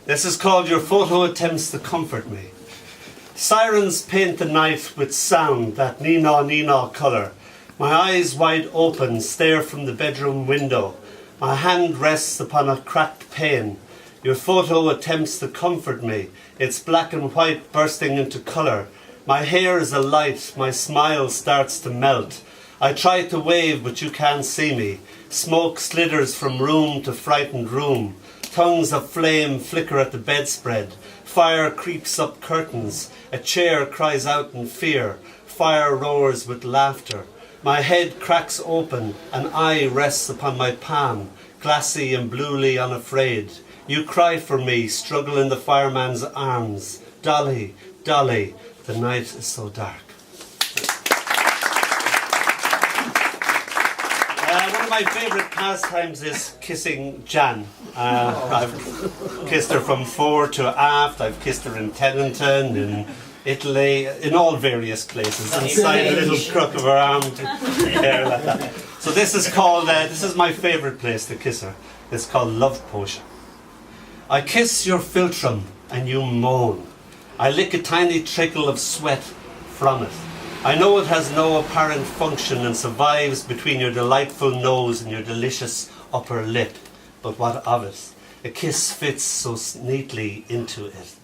This is called Your Photo Attempts to Comfort Me. Sirens paint the night with sound, that nee-naw colour. My eyes wide open stare from the bedroom window. My hand rests upon a cracked pane. Your photo attempts to comfort me. It's black and white bursting into colour. My hair is alight, my smile starts to melt. I try to wave but you can't see me. Smoke slithers from room to frightened room. Tongues of flame flicker at the bedspread. Fire creeps up curtains. A chair cries out in fear. Fire roars with laughter. My head cracks open. An eye rests upon my palm, glassy and bluely unafraid. You cry for me, struggle in the fireman's arms. Dolly, Dolly, the night is so dark. One of my favourite pastimes is kissing Jan. I've kissed her from fore to aft. I've kissed her in Teddington, in Italy, in all various places, inside a little crook of her arm, hair like that. So this is called, this is my favourite place to kiss her. It's called Love Potion. I kiss your philtrum and you moan. I lick a tiny trickle of sweat from it. I know it has no apparent function and survives between your delightful nose and your delicious upper lip. But what of it? A kiss fits so neatly into it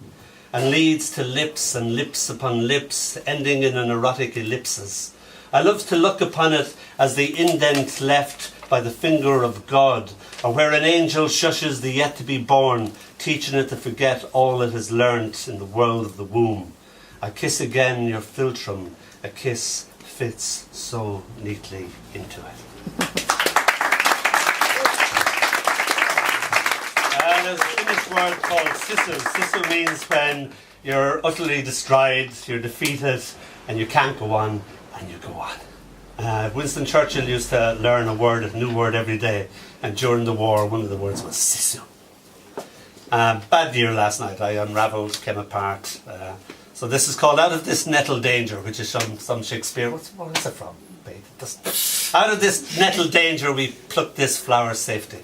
and leads to lips and lips upon lips, ending in an erotic ellipsis. I love to look upon it as the indent left by the finger of God, or where an angel shushes the yet-to-be-born, teaching it to forget all it has learnt in the world of the womb. I kiss again your philtrum. A kiss fits so neatly into it. There's a Finnish word called sisu. Sisu means when you're utterly destroyed, you're defeated, and you can't go on, and you go on. Winston Churchill used to learn a new word every day, and during the war, one of the words was sisu. Bad year last night. I unravelled, came apart. So this is called Out of This Nettle Danger, which is some Shakespeare. What is it from? Out of this nettle danger we pluck this flower safety.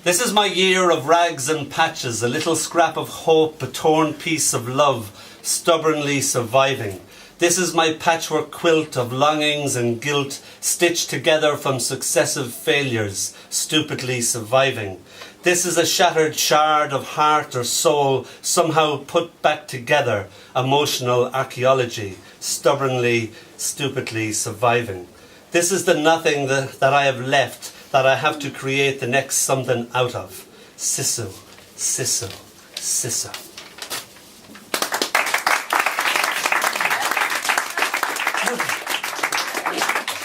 This is my year of rags and patches, a little scrap of hope, a torn piece of love, stubbornly surviving. This is my patchwork quilt of longings and guilt, stitched together from successive failures, stupidly surviving. This is a shattered shard of heart or soul, somehow put back together, emotional archaeology, stubbornly, stupidly surviving. This is the nothing that I have left, that I have to create the next something out of. Sisu, sisu, sisu.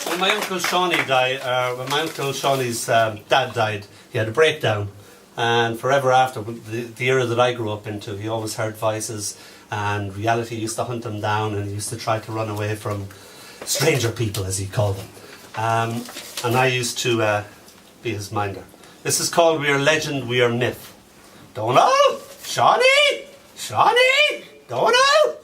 When my Uncle Shawnee died, when my Uncle Shawnee's dad died, he had a breakdown. And forever after, the era that I grew up into, he always heard voices, and reality used to hunt him down, and he used to try to run away from stranger people, as he called them. And I used to be his minder. This is called We Are Legend, We Are Myth. Donall! Shawnee! Shawnee! Donall!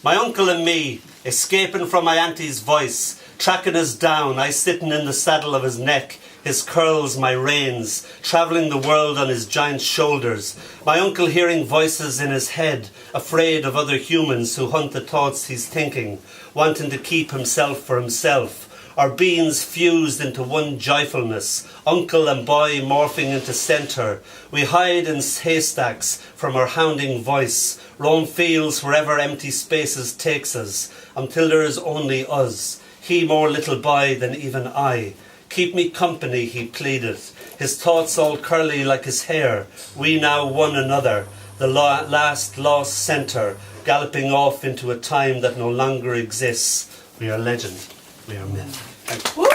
My uncle and me, escaping from my auntie's voice, tracking us down, I sitting in the saddle of his neck, his curls my reins, travelling the world on his giant shoulders. My uncle hearing voices in his head, afraid of other humans who hunt the thoughts he's thinking, wanting to keep himself for himself. Our beings fused into one joyfulness, uncle and boy morphing into centre. We hide in haystacks from our hounding voice, roam fields wherever empty spaces takes us, until there is only us, he more little boy than even I. Keep me company, he pleaded, his thoughts all curly like his hair. We now one another, the last lost centre, galloping off into a time that no longer exists. We are legend, we are myth. Thank you.